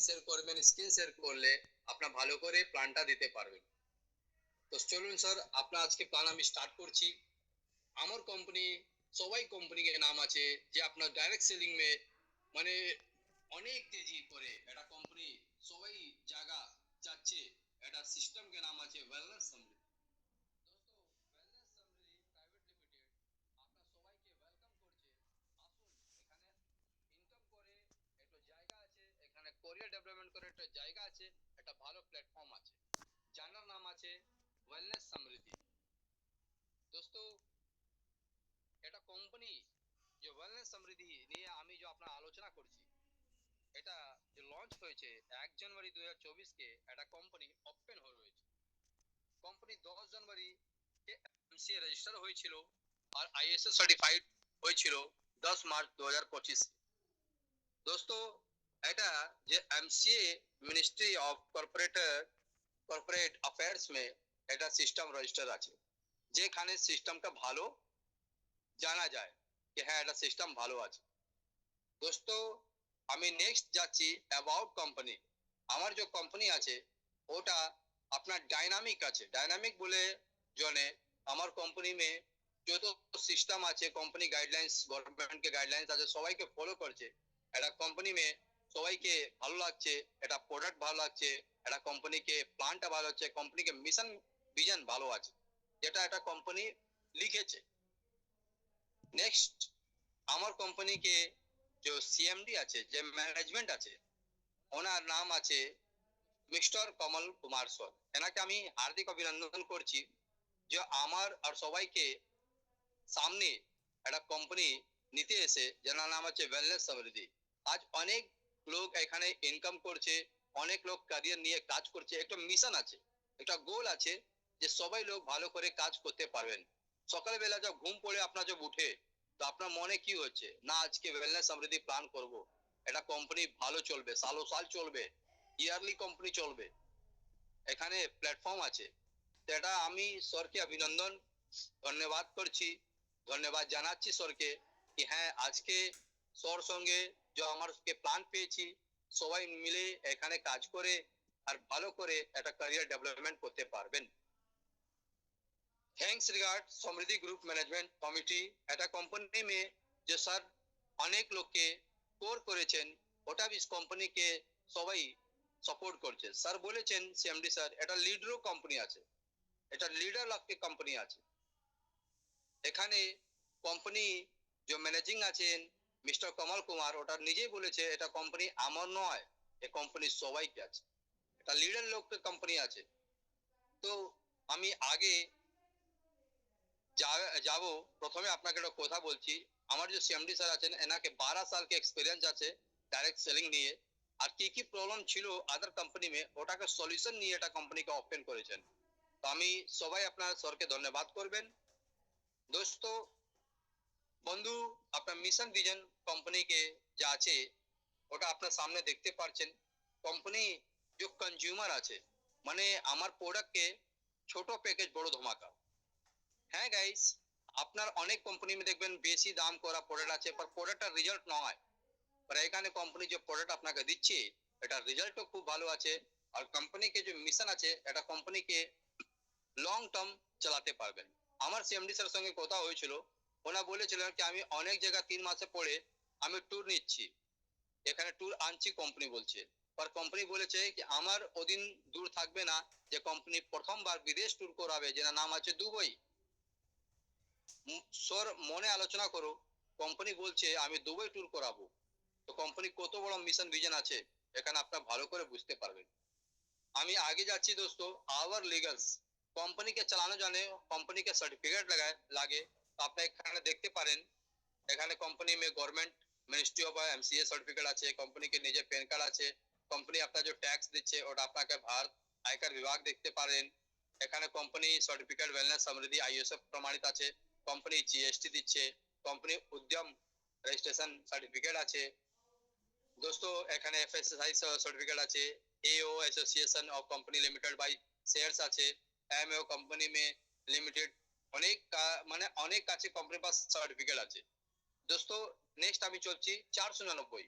Share করবেন, screen share করলে আপনার ভালো করে প্ল্যানটা দিতে পারবেন। তো চলুন স্যার, আপনার আজকে প্ল্যান আমি স্টার্ট করছি। আমার কোম্পানি, সবাই কোম্পানি के नाम আছে যে আপনার ডাইরেক্ট সেলিং মে মানে অনেক তেজি করে এটা কোম্পানি সবাই জায়গা যাচ্ছে। এটা সিস্টেম के नाम আছে ওয়েলনেস সামরি। দোস্তো, ওয়েলনেস সামরি প্রাইভেট লিমিটেড আপনার সবাইকে ওয়েলকাম করছে। আসুন, এখানে ইনকাম করে একটা জায়গা আছে, এখানে কোরিয়ার ডেভেলপমেন্ট করে একটা জায়গা আছে, একটা ভালো প্ল্যাটফর্ম আছে, যার নাম আছে ওয়েলনেস সমৃদ্ধি। দোস্তো, এটা কোম্পানি যে ওয়েলনেস সমৃদ্ধি নিয়ে আমি যে আপনার আলোচনা করছি, এটা যে লঞ্চ হয়েছে 1 জানুয়ারি 2024 কে, এটা কোম্পানি ওপেন হয়ে রয়েছে। কোম্পানি 10 জানুয়ারি কে এমসিএ রেজিস্টার হয়েছিল আর আইএসও সার্টিফাইড হয়েছিল 10 মার্চ 2025। দোস্তো, এটা যে MCA ministry of corporate affairs মে এটা সিস্টেম রেজিস্টার আছে, যেখানে সিস্টেমটা ভালো জানা যায় যে হ্যাঁ এটা সিস্টেম ভালো আছে। দোস্তো, আমি নেক্সট যাচ্ছি অ্যাবাউট কোম্পানি। আমার যে কোম্পানি আছে ওটা আপনার ডাইনামিক আছে। ডাইনামিক বলে জনে আমার কোম্পানি মে যত সিস্টেম আছে, কোম্পানি গাইডলাইন্স, গভর্নমেন্ট के গাইডলাইন্স আছে, সবাইকে ফলো করছে। এটা কোম্পানি মে সবাইকে ভালো লাগছে, এটা প্রোডাক্ট ভালো লাগছে, এটা কোম্পানিকে প্ল্যানটা ভালো হচ্ছে, কোম্পানিকে মিশন ভিশন ভালো আছে, যেটা এটা কোম্পানি লিখেছে। নেক্সট, আমার কোম্পানিকে যে সিএমডি আছে, যে ম্যানেজমেন্ট আছে, ওনার নাম আছে মিস্টার কমল কুমার স্বর। এনাকে আমি হার্দিক অভিনন্দন করছি যে আমার আর সবাইকে সামনে একটা কোম্পানি নিতে এসে, যার নাম আছে ওয়েলনেস সমৃদ্ধি। আজ অনেক লোক এখানে ইনকাম করছে, অনেক লোক ক্যারিয়ার নিয়ে কাজ করছে, একটা মিশন আছে, একটা গোল আছে যে সবাই লোক ভালো করে কাজ করতে পারবেন। সকালবেলা যখন ঘুম পড়ে আপনার যখন উঠে, তো আপনার মনে কি হচ্ছে না আজকে ওয়েলনেস সমৃদ্ধি প্ল্যান করব, এটা কোম্পানি ভালো চলবে, সালো সাল চলবে, ইয়ারলি কোম্পানি চলবে, এখানে প্ল্যাটফর্ম আছে। এটা আমি স্যারকে অভিনন্দন ধন্যবাদ করছি, ধন্যবাদ জানাচ্ছি স্যারকে কি হ্যাঁ আজকে স্যার সঙ্গে যে আমার প্ল্যান পেয়েছি, সবাই মিলে এখানে কাজ করে আর ভালো করে একটা ক্যারিয়ার ডেভেলপমেন্ট করতে পারবেন। থ্যাঙ্কস রিগার্ড সমৃদ্ধি গ্রুপ ম্যানেজমেন্ট কমিটি। এটা কোম্পানি মে যে স্যার অনেক লোককে কোর করেছেন, ওটা ইস কোম্পানিকে সবাই সাপোর্ট করছে। স্যার বলেছেন সিএমডি স্যার, এটা লিডারও কোম্পানি আছে, এটা লিডার লাগতে কোম্পানি আছে। এখানে কোম্পানি যে ম্যানেজিং আছেন মিস্টার কমল কুমার, ওটা নিজেই বলেছে এটা কোম্পানি আমার নয়, এ কোম্পানি সবাইকে আছে, এটা লিডার লোককে কোম্পানি আছে। তো আমি আগে যাব, প্রথমে আপনাকে একটা কথা বলছি। আমার যে সিএমডি স্যার আছেন, এনাকে 12 साल के एक्सपीरियंस আছে ডাইরেক্ট সেলিং নিয়ে, আর কি কি প্রবলেম ছিল আদার কোম্পানি মে ওটাকে সলিউশন নিয়ে এটা কোম্পানিকে ওপেন করেছেন। তো আমি সবাই আপনার স্যারকে ধন্যবাদ করবেন। দোস্ত, বন্ধু, আপনার মিশন ভিজন কোম্পানিকে যা আছে ওটা আপনার সামনে দেখতে পাচ্ছেন। কোম্পানি যে কনজিউমার আছে, মানে আমার প্রোডাক্টকে ছোট প্যাকেজ বড় ধমাকা। হ্যাঁ গাইস, আপনার অনেক কোম্পানি মে দেখবেন বেশি দাম করা প্রোডাক্ট আছে, पर প্রোডাক্টটার রেজাল্ট নয়। पर এখানে কোম্পানি যে প্রোডাক্ট আপনাকে দিচ্ছে এটা রেজাল্টও খুব ভালো আছে, আর কোম্পানিকে যে মিশন আছে এটা কোম্পানিকে লং টার্ম চালাতে পারবেন। আমার সিএমডি স্যার সঙ্গে কথা হয়েছিল, ওনা বলেছিলেন কি আমি অনেক জায়গা 3 মাসে পড়ে আমি ট্যুর নিচ্ছি, এখানে ট্যুর আনছি কোম্পানি বলছে, আর কোম্পানি বলেছে কি আমার ওদিন দূর থাকবে না যে কোম্পানি প্রথমবার বিদেশ ট্যুর করাবে, যেটা নাম আছে দুবাই। স্যার মনে আলোচনা করো, কোম্পানি বলছে আমি দুবাই ট্যুর করাবো, তো কোম্পানি কত বড় মিশন ভিজন আছে এখানে আপনার ভালো করে বুঝতে পারবেন। আমি আগে যাচ্ছি দোস্ত। আওয়ার লিগালস কোম্পানিকে চালানো জানে, কোম্পানিকে সার্টিফিকেট লাগায় লাগে, তো আপনি এখানে দেখতে পারেন। এখানে company May government ministry of MCA certificate আছে, কোম্পানিকে নিজে প্যান কার্ড আছে, কোম্পানি আপনার যে ট্যাক্স দিচ্ছে ওটা আপনাকে ভারত আয়কর বিভাগ দেখতে পারেন। এখানে কোম্পানি সার্টিফিকেট ওয়েলনেস সমৃদ্ধি আইএসএফ প্রমাণিত আছে, কোম্পানি জিএসটি দিচ্ছে, কোম্পানি উদ্যম রেজিস্ট্রেশন সার্টিফিকেট আছে। দোস্তো, এখানে এফএসএসআই সার্টিফিকেট আছে, এও association of company limited by shares আছে, এমএও কোম্পানি মে লিমিটেড, অনেক মানে অনেক কাছে কোম্পানি পাস সার্টিফিকেট আছে। দোস্তো, নেক্সট আমি চলছি 499।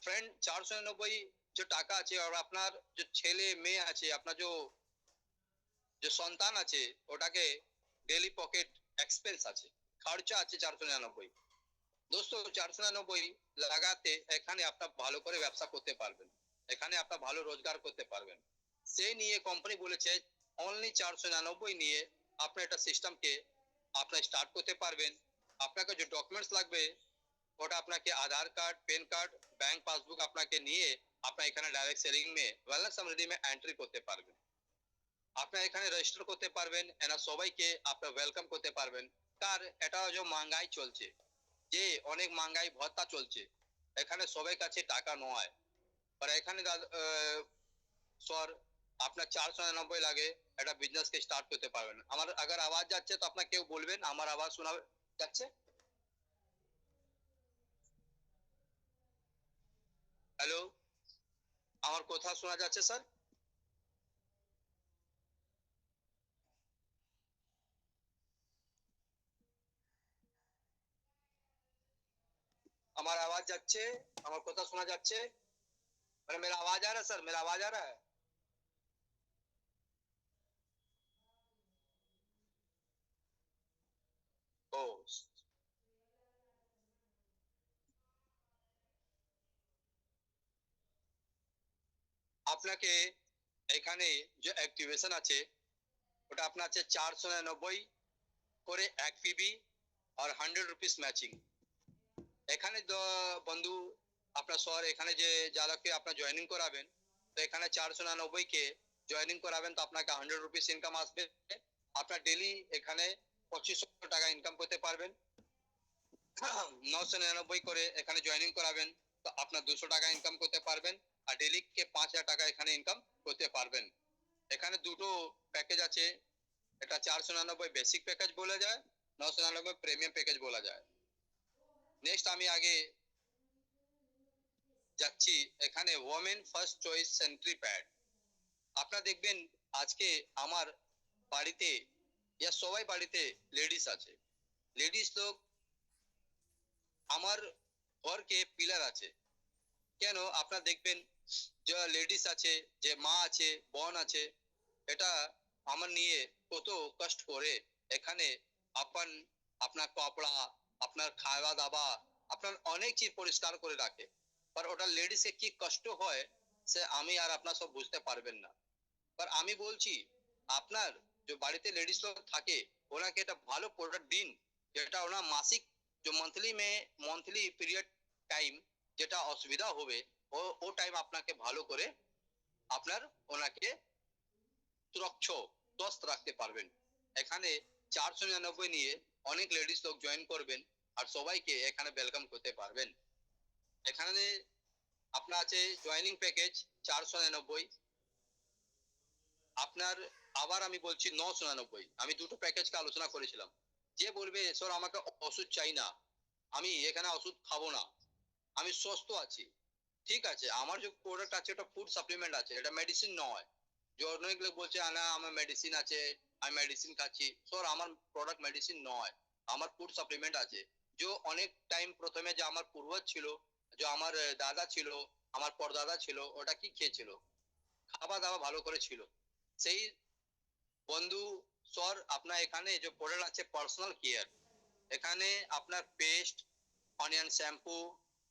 ফ্রেন্ড 499 যে টাকা আছে, আর আপনার যে ছেলে মেয়ে আছে, আপনার যে সন্তান আছে, ওটাকে ডেলি পকেট এক্সপেন্স আছে, খরচা আছে 499। দোস্ত 499 লাগাতে এখানে আপনার ভালো করে ব্যবসা করতে পারবেন, এখানে আপনার ভালো রোজগার করতে পারবেন। সেই নিয়ে কোম্পানি বলেছে অনলি 499 নিয়ে আপনার একটা সিস্টেমকে আপনার স্টার্ট করতে পারবেন। আপনাকে যে ডকুমেন্টস লাগবে ওটা আপনাকে Aadhaar card, PAN card, bank passbook আপনাকে নিয়ে আপনার এখানে ডাইরেক্ট সেলিং মে ওয়েলনেস সামরিদি মে এন্ট্রি করতে পারবেন। আপনার এখানে রেজিস্টার করতে পারবেন, এনা সবাইকে আপনার ওয়েলকাম করতে পারবেন। তার এটা যে মহঙ্গাই চলছে, যে অনেক মহঙ্গাই ভত্তা চলছে, এখানে সবাই কাছে টাকা নয়, আর এখানে স্যার আপনার 499 লাগে একটা বিজনেস কে স্টার্ট করতে পারবেন। আমার আবার আওয়াজ যাচ্ছে তো আপনার কেউ বলবেন, আমার আওয়াজ শোনা যাচ্ছে? হ্যালো, আমার কথা শোনা যাচ্ছে স্যার? আমার आवाज যাচ্ছে? আমার কথা শোনা যাচ্ছে? মানে मेरा आवाज आ रहा है सर, मेरा आवाज आ रहा है? ও, আপনাকে এখানে যে অ্যাক্টিভেশন আছে ওটা আপনার আছে 499 করে 1 পিবি আর 100 রুপিস ম্যাচিং। এখানে বন্ধু আপনার শহর এখানে যে যারাকে আপনার জয়েনিং করাবেন, তো এখানে 499 কে জয়েনিং করাবেন তো আপনাকে 100 রুপিস ইনকাম আসবে। আপনার ডেলি এখানে 2500 টাকা ইনকাম করতে পারবেন। 999 করে এখানে জয়েনিং করাবেন তো আপনার 200 টাকা ইনকাম করতে পারবেন, আর ডেলি কে 5000 টাকা এখানে ইনকাম করতে পারবেন। এখানে দুটো প্যাকেজ আছে, এটা 499 বেসিক প্যাকেজ বলা যায়, 999 প্রিমিয়াম প্যাকেজ বলা যায়। নেক্সট আমি আগে যাচ্ছি, এখানে women first choice sentry pad. আপনারা দেখবেন আজকে আমার বাড়িতে, ইয়া সবাই বাড়িতে লেডিস আছে, লেডিস লোক আমার ঘরকে পিলার আছে। কেন আপনারা দেখবেন যে লেডিস আছে, যে মা আছে, বোন আছে, এটা আমার নিয়ে কত কষ্ট করে এখানে আপন আপনার কপড়া, আপনার খাওয়া দাওয়া, আপনার অনেক চিজ পরিষ্কার করে রাখে। আর ওটা লেডিসে কি কষ্ট হয় সে আমি আর আপনার সব বুঝতে পারবেন না। আর আমি বলছি আপনার যে বাড়িতে লেডিস লোক থাকে ওনাকে একটা ভালো প্রোডাক্ট দিন, যেটা ওনার মাসিক যে মান্থলি পিরিয়ড টাইম যেটা অসুবিধা হবে ও টাইম আপনাকে ভালো করে আপনার ওনাকে সুস্থ রাখতে পারবেন। এখানে 499 নিয়ে অনেক লেডিস লোক জয়েন করবেন আর সবাইকে এখানে ওয়েলকাম করতে পারবেন। এখানে আপনার আছে জয়েনিং প্যাকেজ 499। আপনার আবার আমি বলছি 999। আমি দুটো প্যাকেজকে আলোচনা করেছিলাম। যে বলবে স্যার আমাকে ওষুধ চাই না, আমি এখানে ওষুধ খাবো না, আমি সুস্থ আছি, ঠিক আছে, আমার যে প্রোডাক্ট আছে ওটা ফুড সাপ্লিমেন্ট আছে, এটা মেডিসিন নয়। যে অনেক লোক বলছে না আমার মেডিসিন আছে, আমি মেডিসিন খাচ্ছি, স্যার আমার প্রোডাক্ট মেডিসিন নয়, আমার ফুড সাপ্লিমেন্ট আছে। যে অনেক টাইম প্রথমে যে আমার পূর্বজ ছিল, যে আমার দাদা ছিল, আমার পরদাদা ছিল, ওটা কি খেয়েছিল, খাওয়া দাওয়া ভালো করে ছিল। সেই বন্ধু স্যার আপনার এখানে যে প্রোডাক্ট আছে পার্সোনাল কেয়ার, এখানে আপনার paste, onion shampoo,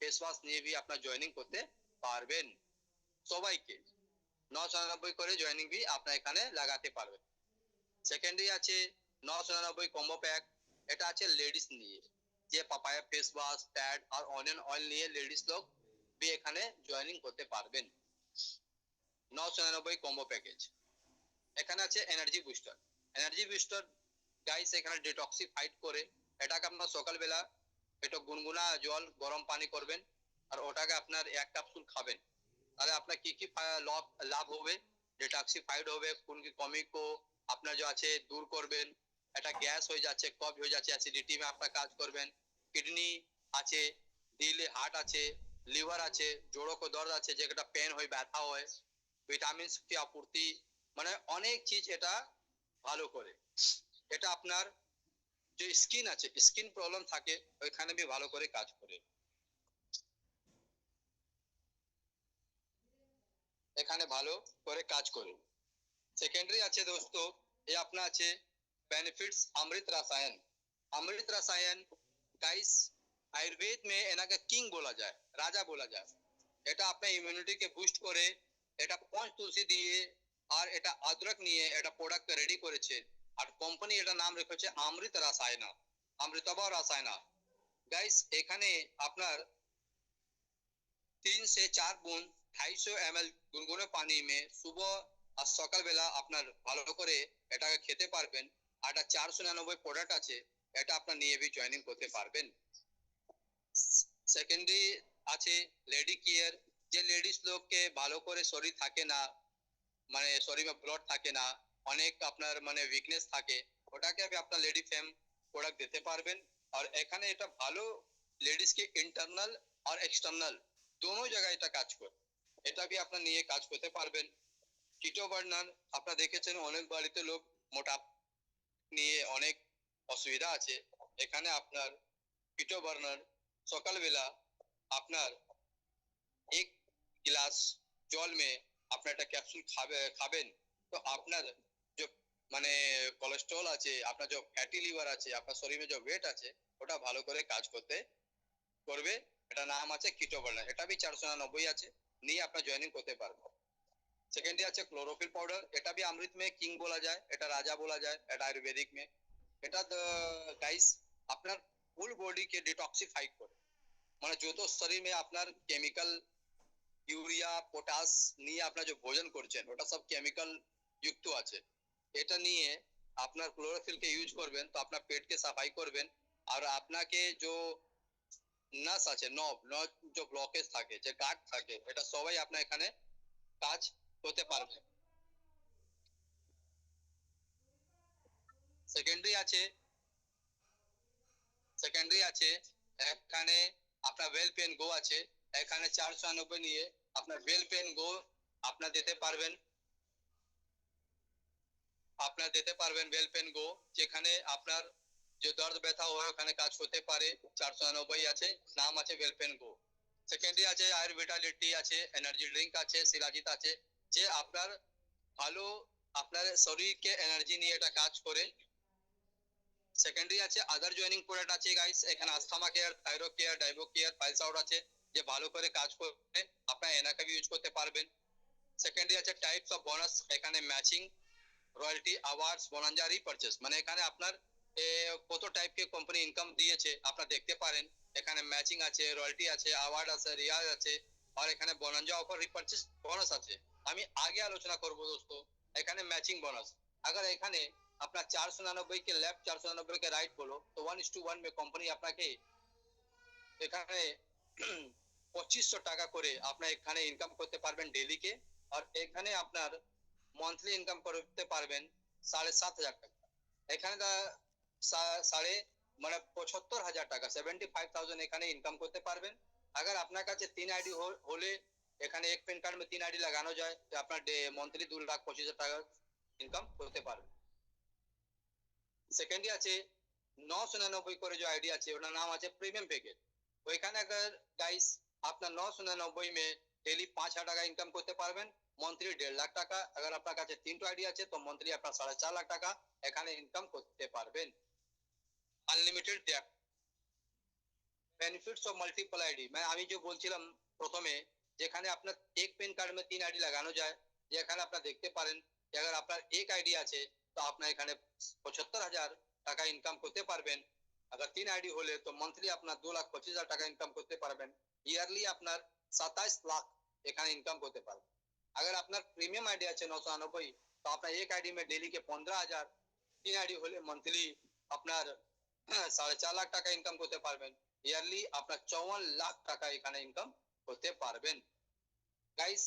face wash নিয়ে भी আপনার জয়েনিং করতে পারবেন। সবাইকে 999 করে জয়েনিং भी আপনার এখানে লাগাতে পারবেন। সেকেন্ডারি আছে 999 কম্বো প্যাক, এটা আছে লেডিস নিয়ে, যে পাপায়া ফেস ওয়াশ, প্যাড আর অনিয়ন অয়েল নিয়ে লেডিস লোক भी এখানে জয়েনিং করতে পারবেন। 999 কম্বো প্যাকেজ। এখানে আছে energy booster. Energy booster guys এখানে ডিটক্সিফাইড করে, এটাকে আপনার সকালবেলা একটু গুনগুনা জল গরম পানি করবেন আর ওটাকে আপনার 1 ক্যাপসুল খাবেন, তাহলে আপনার কি কি লাভ হবে, ডিটক্সিফাইড হবে, কোন কি কমি কো আপনার যে আছে দূর করবেন, এটা গ্যাস হয়ে যাচ্ছে, কফ হয়ে যাচ্ছে, অ্যাসিডিটি মে আপনার কাজ করবেন। কিডনি আছে, দিল হার্ট আছে, লিভার আছে, জোড়ো কো দর্দ আছে, যেটা পেন হয়, ব্যথা হয়, ভিটামিন কি আপূর্তি, মানে অনেক চিজ এটা ভালো করে। এটা আপনার যে স্কিন আছে, স্কিন প্রবলেম থাকে ওইখানে भी ভালো করে কাজ করে। এখানে ভালো করে কাজ করে। সেকেন্ডারি আছে দোস্ত, এ আপনার আছে बेनिफिट्स अमृत रसायन। अमृत रसायन गाइस आयुर्वेद में এনাকে কিং বলা যায়, রাজা বলা যায়। এটা আপনার ইমিউনিটিকে বুস্ট করে, এটা পঞ্চ তুলসী দিয়ে আর এটা আদরক নিয়ে এটা প্রোডাক্ট রেডি করেছে। আর কোম্পানি এটা নাম রেখেছে অমৃত রসায়না, অমৃতবা রসায়না। গাইস এখানে আপনার 3 से 4 बूंद 250 ml গুনগুনে পানি মে সুবহ আর সকালবেলা আপনার ভালো করে এটাকে খেতে পারবেন। আর এটা 499 প্রোডাক্ট আছে, এটা আপনার নিয়ে भी জয়েনিং করতে পারবেন। সেকেন্ডারি আছে লেডি কেয়ার, যে লেডিস লোককে ভালো করে শরীর থাকে না, মানে শরীরে ব্লাড থাকে না, অনেক আপনার মানে উইকনেস থাকে, ওটাকে আপনি আপনার লেডি ফেম প্রোডাক্ট দিতে পারবেন। আর এখানে এটা ভালো লেডিস কে ইন্টারনাল আর এক্সটার্নাল दोनों জায়গায় এটা কাজ করে, এটা भी আপনার নিয়ে কাজ করতে পারবেন। কিটো বার্নার আপনারা দেখেছেন অনেক বাড়িতে লোক মোটা নিয়ে অনেক অসুবিধা আছে, এখানে আপনার কিটো বার্নার সকালবেলা আপনার এক গ্লাস জল মে আপনার একটা ক্যাপসুল খাবেন, তো আপনার যে মানে কোলেস্টেরল আছে, আপনার যে ফ্যাটি লিভার আছে, আপনার শরীরে যে ওয়েট আছে, ওটা ভালো করে কাজ করতে করবে। এটা নাম আছে কিটো বার্নার, এটা भी 499 আছে, নিয়ে আপনার জয়েনিং করতে পারবেন। সেকেন্ডে আছে ক্লোরোফিল পাউডার, এটা भी अमृत में किंग बोला जाए, এটা রাজা বলা যায়, এটা আয়ুর্বেদিক में। এটা গাইস আপনার ফুল বডি কে ডিটক্সিফাই করে, মানে যত শরীর में আপনার কেমিক্যাল ইউরিয়া পটাশ নিয়ে আপনার যে ভোজন করছেন ওটা সব কেমিক্যাল যুক্ত আছে, এটা নিয়ে আপনার ক্লোরোফিল কে ইউজ করবেন তো আপনার পেটকে সাফাই করবেন। আর আপনাকে যে নাস আছে, নব নব যে ব্লকেজ থাকে, যে গাঁট থাকে, এটা সবাই আপনার এখানে কাজ করতে পারবে। সেকেন্ডারি আছে, সেকেন্ডারি আছে এখানে আপনার ওয়েল পেন গো আছে, এখানে 499 নিয়ে আপনার ওয়েল পেন গো আপনার দিতে পারবেন, আপনার দিতে পারবেন ওয়েল পেন গো, যেখানে আপনার যে দর্দ ব্যথা হয় ওখানে কাজ করতে পারে। 499 আছে, নাম আছে ওয়েল পেন গো। সেকেন্ডারি আছে আয়ুর্ভিটালিটি আছে, এনার্জি ড্রিঙ্ক আছে, শিলাজিৎ আছে, যে আপনার ভালো আপনার শরীরকে এনার্জি নিয়ে এটা কাজ করে। সেকেন্ডারি আছে আদার জয়েনিং প্রোডাক্ট আছে গাইস, এখানে আस्थमा কেয়ার, থাইরয়েড কেয়ার, ডাইবো কেয়ার, পাইলস আউট আছে, যে ভালো করে কাজ করে আপনার এনাকে ইউজ করতে পারবেন। সেকেন্ডারি আছে টাইপস অফ বোনাস, এখানে ম্যাচিং রয়্যালটি অ্যাওয়ার্ডস বোনাঞ্জা রিপারচেজ, মানে এখানে আপনার কত টাইপ কে কোম্পানি ইনকাম দিয়েছে আপনারা দেখতে পারেন। এখানে ম্যাচিং আছে, রয়্যালটি আছে, অ্যাওয়ার্ড আছে, রিয়াজ আছে, আর এখানে বোনাঞ্জা অফার রিপারচেজ বোনাস আছে। আমি আগে আলোচনা করব দোস্ত, এখানে ম্যাচিং বোনাস, अगर এখানে আপনার 499 के लेफ्ट 499 के राइट बोलो तो 1:1 में কোম্পানি আপনাকে এখানে 2500 টাকা করে আপনার এখানে ইনকাম করতে পারবেন ডেইলি কে। আর এখানে আপনার মান্থলি ইনকাম করতে পারবেন 7,500 টাকা। এখানে সাড়ে মানে 75,000 টাকা 75,000 এখানে ইনকাম করতে পারবেন। अगर আপনার কাছে 3 আইডি হলে এখানে এক পেন কার্ড में 3 আইডি লাগানো যায় তো আপনার মান্থলি 2,25,000 টাকা ইনকাম করতে পারবেন। সেকেন্ডলি আছে 999 করে যে আইডি আছে ওটার নাম আছে প্রিমিয়াম প্যাকেজ, ওইখানে अगर গাইস আপনার 999 में डेली 5,000 টাকা ইনকাম করতে পারবেন, মান্থলি 1.5 লাখ টাকা। अगर আপনার কাছে 3টো আইডি আছে তো মান্থলি আপনার 4.5 লাখ টাকা এখানে ইনকাম করতে পারবেন। Unlimited date benefits of multiple ID, মানে আমি যে বলছিলাম প্রথমে, যেখানে আপনার এক পেন কার্ড में 3 আইডি লাগানো যায়, যেখানে আপনারা দেখতে পারেন যে अगर আপনার এক আইডি আছে তো আপনার এখানে 75,000 টাকা ইনকাম করতে পারবেন। अगर 3 আইডি হলে তো মান্থলি আপনার 2,25,000 টাকা ইনকাম করতে পারবেন, ইয়ারলি আপনার 27 লাখ এখানে ইনকাম করতে পারবেন। अगर আপনার প্রিমিয়াম আইডি আছে 999 তো আপনার এক আইডি में डेली के 15,000, 3 আইডি হলে মান্থলি আপনার 4.5 লাখ টাকা ইনকাম করতে পারবেন, ইয়ারলি আপনার 54 লাখ টাকা এখানে ইনকাম করতে পারবেন। गाइस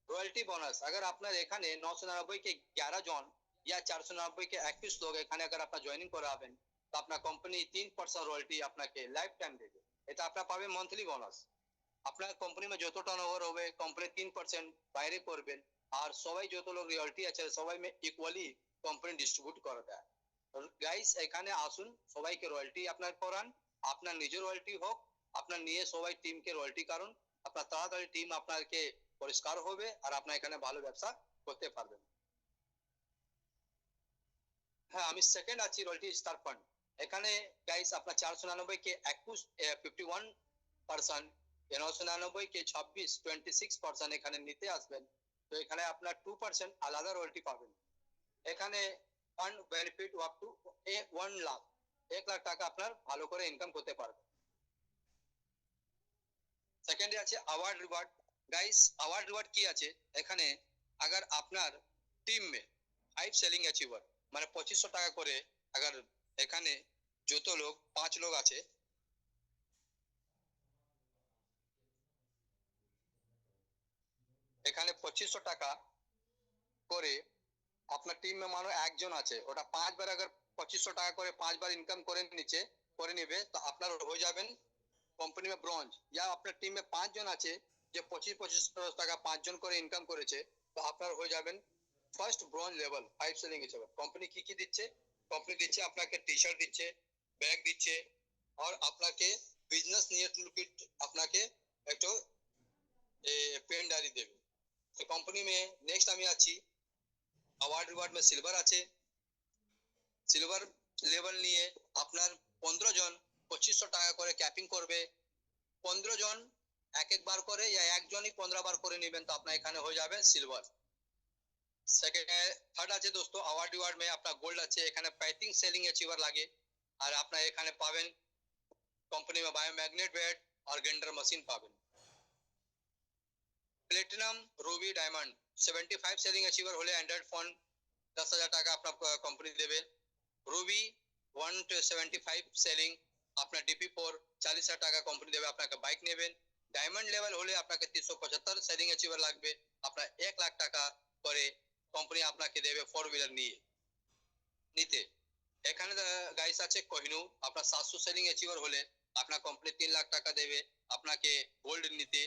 रॉयल्टी बोनस, अगर আপনার এখানে 999 के 11 জন या 499 के 21 लोग এখানে अगर আপনার জয়েনিং করাবেন তো আপনার কোম্পানি 3% রয়্যালটি আপনাকে লাইফ টাইম দেবে, এটা আপনারা পাবেন মান্থলি বোনাস। আপনার কোম্পানি में যত টার্নওভার হবে কোম্পানি 3% বাইরে করবেন, আর সবাই যত লোক রয়্যালটি আছে সবাই में ইকুয়ালি কোম্পানি ডিস্ট্রিবিউট করে দেয়। গাইস এখানে আসুন, সবাইকে রয়্যালটি আপনার করান, আপনার নিজের রয়্যালটি হোক, আপনার নিয়ে সবাই টিমকে রয়্যালটি কারণ আপনার তাড়াতাড়ি টিম আপনাকে পরিষ্কার হবে আর আপনার এখানে ভালো ব্যবসা করতে পারবেন। হ্যাঁ, আমি সেকেন্ড আছি রয়্যালটি স্টার ফান্ড। এখানে গাইস আপনার 499 কে 21 51%, 999 কে 26 26% এখানে নিতে আসবেন। তো এখানে আপনার 2% আলাদা রয়্যালটি পাবেন। এখানে fund benefit up to 1 lakh, 1 lakh টাকা আপনার ভালো করে ইনকাম করতে পারবেন। সেকেন্ডে আছে award reward. Guys award reward কি আছে এখানে, अगर আপনার টিম में 5 সেলিং অ্যাচিভার মানে 2500 টাকা করে, अगर এখানে যত লোক 5 লোক আছে, এখানে 2500 টাকা করে আপনার টিম में मानो একজন আছে, ওটা 5 বার अगर 2500 টাকা করে 5 বার ইনকাম করে নেবে তো আপনার হয়ে যাবেন কোম্পানি में ব্রোঞ্জ। या আপনার টিম में 5 জন আছে যে 25-25 টাকা 5 জন করে ইনকাম করেছে, তো আপনার হয়ে যাবেন ফার্স্ট ব্রোঞ্জ লেভেল 5 সেলিং হিসেবে। কোম্পানি কি কি দিচ্ছে, কোম্পানি দিচ্ছে আপনাকে টি-শার্ট দিচ্ছে, ব্যাগ দিচ্ছে, আর আপনাকে বিজনেস নিয়ে টুলকিট আপনাকে একটু পেন ডায়েরি দেবে। তো কোম্পানি में নেক্সট আমি আছি अवार्ड रिवार्ड में सिल्वर আছে। সিলভার লেভেল নিয়ে আপনার 15 জন 2500 টাকা করে ক্যাপিং করবে। 15 জন এক এক বার করে या একজনই 15 বার করে নেবেন তো আপনার এখানে হয়ে যাবে সিলভার। সেকেন্ড থার্ড আছে দোস্ত अवार्ड रिवार्ड में আপনার গোল্ড আছে। এখানে প্যাকিং সেলিং অ্যাচিভার লাগে আর আপনার এখানে পাবেন কোম্পানি में বায়োম্যাগনেট ব্যাট और গ্রাইন্ডার মেশিন পাবেন। Platinum Ruby diamond 75 selling achiever হলে অ্যান্ড্রয়েড ফোন 10,000 টাকা আপনার কোম্পানি দেবে। রুবি 175 সেলিং আপনার ডিপি4 40,000 টাকা কোম্পানি দেবে, আপনাকে বাইক নেবেন। ডায়মন্ড লেভেল হলে আপনাকে 375 সেলিং অ্যাচিভার লাগবে, আপনার 1 লাখ টাকা করে কোম্পানি আপনাকে দেবে 4 হুইলার নিতে। এখানে গাইস আছে কোহিনূর, আপনার 700 সেলিং অ্যাচিভার হলে আপনার কোম্পানি 3 লাখ টাকা দেবে আপনাকে গোল্ড নিতে।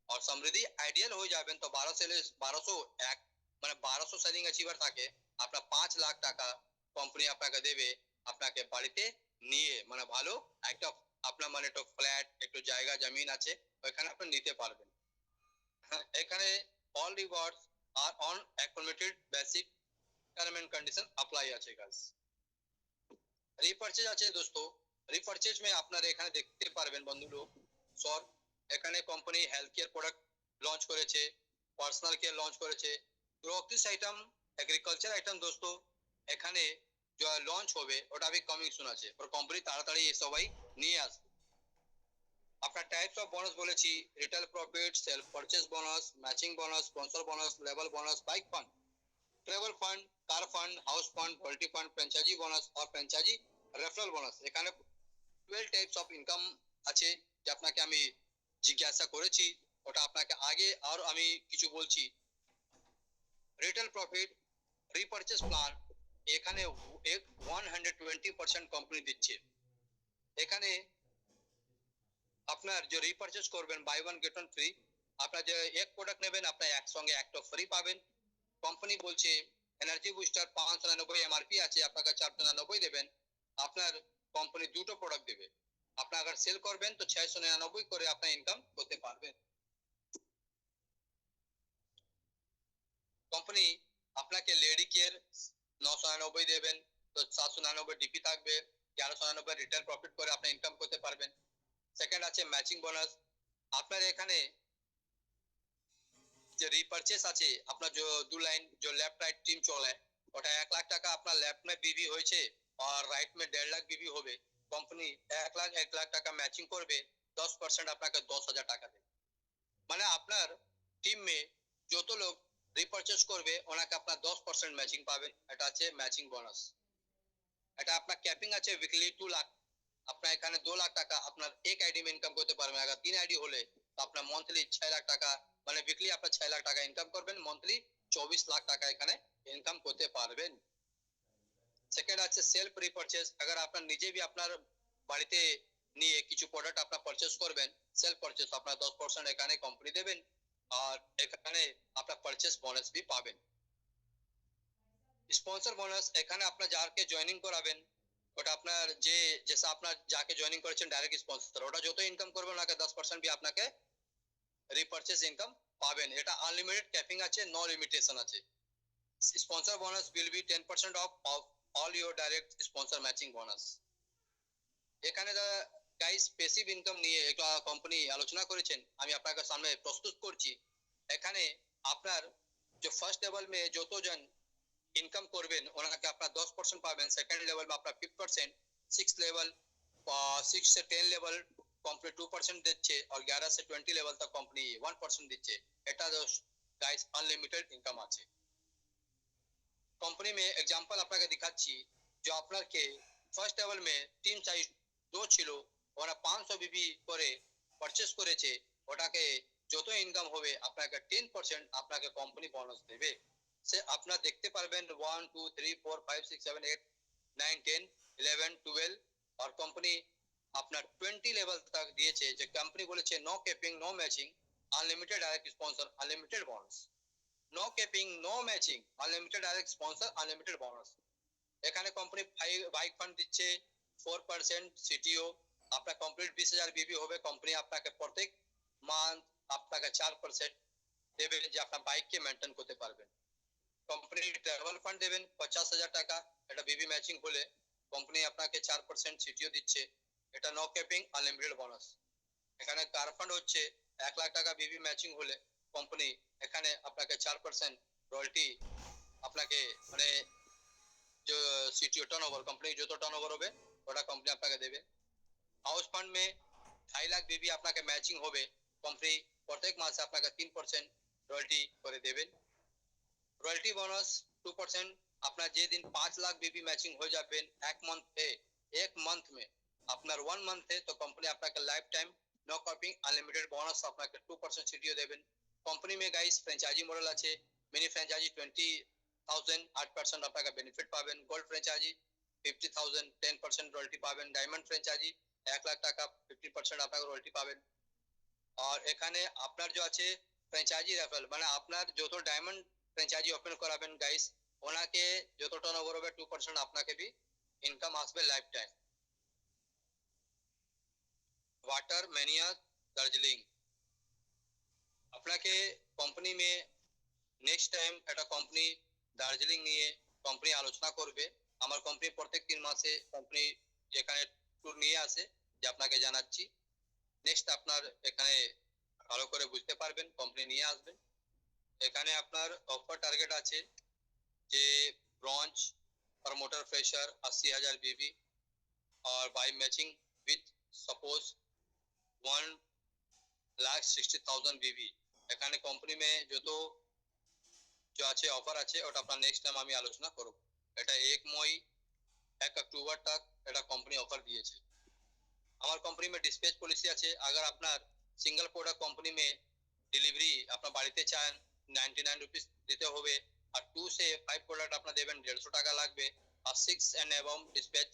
আর সমৃদ্ধি আইডিয়াল হয়ে যাবেন তো 1201 মানে 1200 সেলিং অ্যাচিভার থাকে, আপনার 5 লাখ টাকা কোম্পানি আপনাকে দেবে আপনাকে বাড়িতে নিয়ে, মানে ভালো একটা আপনার মানে একটা ফ্ল্যাট একটু জায়গা জমিন আছে ওখানে আপনি নিতে পারবেন। এখানে all rewards are on accommodated basic term and condition apply আছে গাইস। রিপারচেজ আছে দোস্ত। রিপারচেজ में আপনারা এখানে দেখতে পারবেন বন্ধু লোক সর এখানে company health care product launch করেছে, পার্সোনাল কেয়ার লঞ্চ করেছে, গ্রোসারিজ আইটেম, এগ্রিকালচার আইটেম দোস্ত এখানে जो লঞ্চ হবে ওটা আমি কমিং সুন আছে, আর কোম্পানি তাড়াতাড়ি এই সবাই নিয়ে আসবে। আপনার টাইপস অফ বোনাস বলেছি, retail profit, self purchase bonus, matching bonus, sponsor bonus, level bonus, bike fund, travel fund, car fund, house fund, poultry fund, franchisee bonus আর ফ্র্যাঞ্চাইজি রেফারেল বোনাস। এখানে 12 টাইপস অফ ইনকাম আছে যে আপনাকে আমি জিজ্ঞাসা করেছি, ওটা আপনাকে আগে আর আমি কিছু বলছি। রিটেল প্রফিট রিপারচেজ প্ল্যান এখানে 120% কোম্পানি দিচ্ছে। এখানে আপনার যে রিপারচেজ করবেন buy one get one free, আপনার যে এক প্রোডাক্ট নেবেন আপনার একসঙ্গে একটা ফ্রি পাবেন। কোম্পানি বলছে এনার্জি বুস্টার 599 এমআরপি আছে, আপনাকে 499 দেবেন, আপনার কোম্পানি দুটো প্রোডাক্ট দেবে, আপনি अगर সেল করবেন তো 699 করে আপনি ইনকাম করতে পারবেন। কোম্পানি আপনাকে লেডি কেয়ার 999 দেবেন, তো 799 ডিপি থাকবে, 1199 রিটেল প্রফিট করে আপনি ইনকাম করতে পারবেন। সেকেন্ড আছে ম্যাচিং বোনাস। আপনার এখানে যে রিপারচেজ আছে আপনার যে দু লাইন যে লেফট রাইট টিম চলে ওটা 1 লাখ টাকা আপনার লেফট में बीवी হয়েছে আর রাইট में 1.5 লাখ बीवी হবে, কোম্পানি 1 লাখ টাকা ম্যাচিং করবে, 10% আপনাকে 10,000 টাকা দেবে। মানে আপনার টিম में যত লোক রিপারচেজ করবে ওনাকে আপনার 10% ম্যাচিং পাবেন, এটা আছে ম্যাচিং বোনাস। এটা আপনার ক্যাপিং আছে উইকলি 2 লাখ, আপনার এখানে 2 লাখ টাকা আপনার এক আইডি में ইনকাম করতে পারবেন। अगर 3 আইডি হলে তো আপনার মান্থলি 6 লাখ টাকা মানে উইকলি আপনার 6 লাখ টাকা ইনকাম করবেন, মান্থলি 24 লাখ টাকা এখানে ইনকাম করতে পারবেন। সেকেন্ড আছে সেলফ রিপারচেজ। अगर আপনার নিজে भी আপনার বাড়িতে নিয়ে কিছু প্রোডাক্ট আপনার পারচেজ করবেন, সেলফ পারচেজ আপনার 10% এখানে কোম্পানি দেবেন আর এখানে আপনার পারচেজ বোনাস भी পাবেন। স্পন্সর বোনাস এখানে আপনার যাকে জয়েনিং করাবেন ওটা আপনার যে जैसा আপনার যাকে জয়েনিং করেছেন ডাইরেক্ট স্পন্সর, ওটা যত ইনকাম করবে ওনাকে 10% भी আপনাকে রিপারচেজ ইনকাম পাবেন, এটা আনলিমিটেড ক্যাপিং আছে, নো লিমিটেশন আছে। Sponsor bonus will be 10% of all your direct sponsor matching bonus. এখানে গাইস প্যাসিভ ইনকাম নিয়ে একটা কোম্পানি আলোচনা করেছেন, আমি আপনাকে সামনে প্রস্তুত করছি। এখানে আপনার যে ফার্স্ট লেভেল মে যতজন इनकम করবেন ওনাকে আপনার 10% পাবেন, সেকেন্ড লেভেল में আপনার 5%, सिक्स लेवल 6 से 10 लेवल कंपनी 2% দিচ্ছে, আর 11 से 20 लेवल तक कंपनी 1% দিচ্ছে। এটা গাইস আনলিমিটেড ইনকাম আছে। कंपनी में एग्जांपल আপনাকে দেখাচ্ছি, যে আপনাকে ফার্স্ট লেভেল में টিম সাইজ 2 ছিল, ওরা 500 বিবি করে পারচেজ করেছে, ওটাকে যত ইনকাম হবে আপনাকে 10% আপনাকে কোম্পানি বোনাস দেবে। সে আপনারা দেখতে পারবেন 1 2 3 4 5 6 7 8 9 10 11 12 और कंपनी আপনার 20 লেভেল तक দিয়েছে, যে কোম্পানি বলেছে no capping no matching, unlimited direct sponsor unlimited bonus. No capping no matching, unlimited direct sponsor unlimited bonus. এখানে কোম্পানি বাইক ফান্ড দিচ্ছে 4% সিটিও, আপনার কমপ্লিট 20,000 বিবি হবে, কোম্পানি আপনাকে প্রত্যেক মান্থ আপনাকে 4% দেবে, যে আপনার বাইককে মেনটেন করতে পারবেন। কোম্পানি ট্রাভেল ফান্ড দেবেন 50,000 টাকা, এটা বিবি ম্যাচিং হলে কোম্পানি আপনাকে 4% সিটিও দিচ্ছে, এটা নো ক্যাপিং আনলিমিটেড বোনাস। এখানে কার ফান্ড হচ্ছে 1 লাখ টাকা বিবি ম্যাচিং হলে কোম্পানি এখানে আপনাকে 4% রয়্যালটি আপনাকে মানে जो सीटीओ टर्नओवर कंपनी जो तो टर्नओवर হবে ওটা কোম্পানি আপনাকে দেবে। হাউস ফান্ড মে 2.5 লাখ বিবি আপনাকে ম্যাচিং হবে, কোম্পানি প্রত্যেক মাসে আপনাকে 3% রয়্যালটি করে দেবেন। রয়্যালটি বোনাস 2%, আপনার যে দিন 5 লাখ বিবি ম্যাচিং হয়ে যাবেন এক মান্থ में আপনার 1 মান্থে, তো কোম্পানি আপনাকে lifetime no capping unlimited bonus আপনাকে 2% সিটিও দেবেন। কোম্পানি में গাইস ফ্র্যাঞ্চাইজি মডেল আছে, মিনি ফ্র্যাঞ্চাইজি 20,000 8% আপনাকে বেনিফিট পাবেন, গোল্ড ফ্র্যাঞ্চাইজি 50,000 10% রয়্যালটি পাবেন, ডায়মন্ড ফ্র্যাঞ্চাইজি 1 লাখ টাকা 50% আপনাকে রয়্যালটি পাবেন। আর এখানে আপনার যে আছে ফ্র্যাঞ্চাইজি রেফারেল, মানে আপনার যত ডায়মন্ড ফ্র্যাঞ্চাইজি ওপেন করাবেন গাইস, ওনাকে যত টার্নওভার হবে 2% আপনাকে भी ইনকাম আসবে life time. Water mania Darjeeling, আপনাকে কোম্পানি মে নেক্সট টাইম একটা কোম্পানি দার্জিলিং নিয়ে কোম্পানি আলোচনা করবে। আমার কোম্পানি প্রত্যেক 3 মাসে কোম্পানি যেখানে ট্যুর নিয়ে আসে, যে আপনাকে জানাচ্ছি। নেক্সট আপনার এখানে ভালো করে বুঝতে পারবেন, কোম্পানি নিয়ে আসবেন। এখানে আপনার অফার টার্গেট আছে, যে ব্রঞ্জ প্রমোটার ফ্রেশার 80,000 বিবি और बाय मैचिंग विथ सपोज 1,60,000 বিবি। এখানে কোম্পানি মে যত जो আছে অফার আছে ওটা আপনার নেক্সট টাইম আমি আলোচনা করব। এটা 1 অক্টোবর तक এটা কোম্পানি অফার দিয়েছে। আমার কোম্পানি মে ডিসপ্যাচ পলিসি আছে, अगर আপনার সিঙ্গেল প্রোডাক্ট কোম্পানি মে ডেলিভারি আপনার বাড়িতে চান 99 রুপিস দিতে হবে, আর 2 से 5 প্রোডাক্ট আপনার দেবেন 150 টাকা লাগবে, আর 6 and above dispatch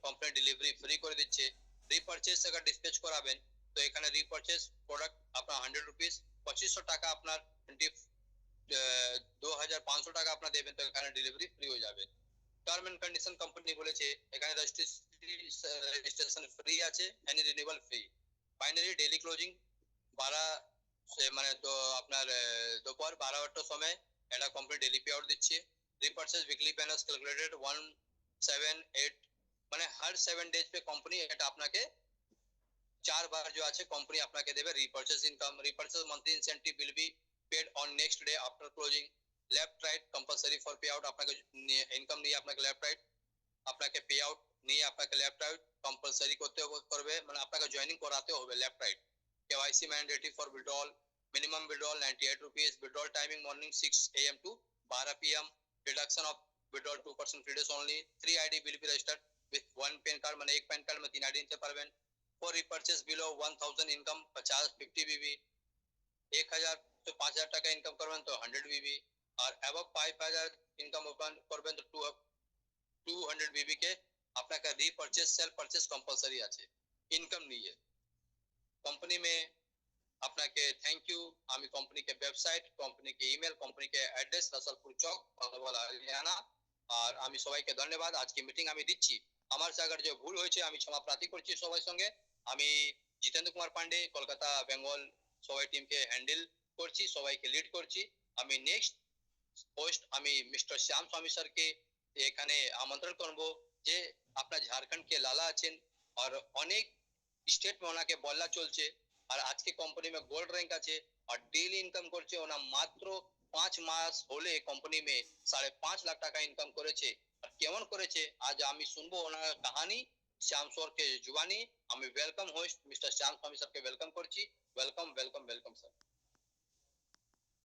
company delivery free করে দিচ্ছে। রিপারচেজ अगर ডিসপ্যাচ করাবেন তো এখানে রিপারচেজ প্রোডাক্ট আপনার 100 রুপিস 2500 টাকা আপনার 2,500 টাকা আপনার দেবেন, তো এখানে ডেলিভারি ফ্রি হয়ে যাবে। টার্ম এন্ড কন্ডিশন কোম্পানি বলেছে এখানে রেজিস্ট্রেশন ফ্রি আছে, any renewal free. Finally daily closing 12 মানে তো আপনার দুপুর 12টার সময় এটা কমপ্লিট ডেইলি পে আউট দিচ্ছে। রিপারচেজ উইকলি ব্যালেন্স ক্যালকুলেটেড 178, মানে हर 7 डेज पे कंपनी এটা আপনাকে 4 बार जो আছে कंपनी আপনাকে দেবে repurchase income. Repurchase monthly incentive will be paid on next day after closing। Left right compulsory for pay out, আপনাকে ইনকাম নিয়ে আপনাকে লেফট রাইট আপনাকে পে আউট নিয়ে আপনাকে লেফট রাইট কম্পালসারি করবে, মানে আপনাকে জয়েনিং করাতে হবে left right. KYC mandatory for withdrawal, minimum withdrawal 98 rupees, withdrawal timing morning 6 AM to 12 PM, deduction of withdrawal 2% free days only। 3 ID will be registered with 1 pan card, মানে एक pan card में 3 ID নিতে পারবেন। for repurchase below 1000 income 50 बीबी, 1000 तो 5000 টাকা income করবেন তো 100 बीबी, আর above 5000 income open করবেন তো 200 बीबी के আপনাকে রিপারচেজ সেল পারচেজ কম্পালসারি আছে ইনকাম নিয়ে। কোম্পানি में আপনাকে থ্যাংক ইউ। আমি কোম্পানিকে ওয়েবসাইট, কোম্পানিকে ইমেল, কোম্পানিকে অ্যাড্রেস রসলপুর চক বাংলা হরিয়ানা, আর আমি সবাইকে ধন্যবাদ। আজকে মিটিং আমি দিচ্ছি, আমার জায়গার যে ভুল হয়েছে আমি ক্ষমা প্রার্থী করছি সবার সঙ্গে। আমি জিতেন্দ্র কুমার পান্ডে, কলকাতা বেঙ্গল সবাই টিমকে হ্যান্ডেল করছি, সবাইকে লিড করছি। আমি নেক্সট পোস্ট আমি মিস্টার শ্যাম স্বামী স্যারকে এখানে আমন্ত্রণ করব যে আপনার ঝাড়খণ্ড के लाला আছেন আর অনেক স্টেট में ওনাকে বলা চলছে আর আজকে কোম্পানি में গোল্ড র্যাঙ্ক আছে আর ডেইলি ইনকাম করছে ওনা মাত্র 5 মাস হলে কোম্পানি में 5.5 লাখ টাকা ইনকাম করেছে আর কেমন করেছে আজ আমি শুনবো ওনার কাহিনী শ্যাম স্যারকে জুবানি। আমি ওয়েলকাম হোস্ট মিস্টার শ্যাম স্বামী স্যারকে ওয়েলকাম করছি। Welcome welcome welcome sir.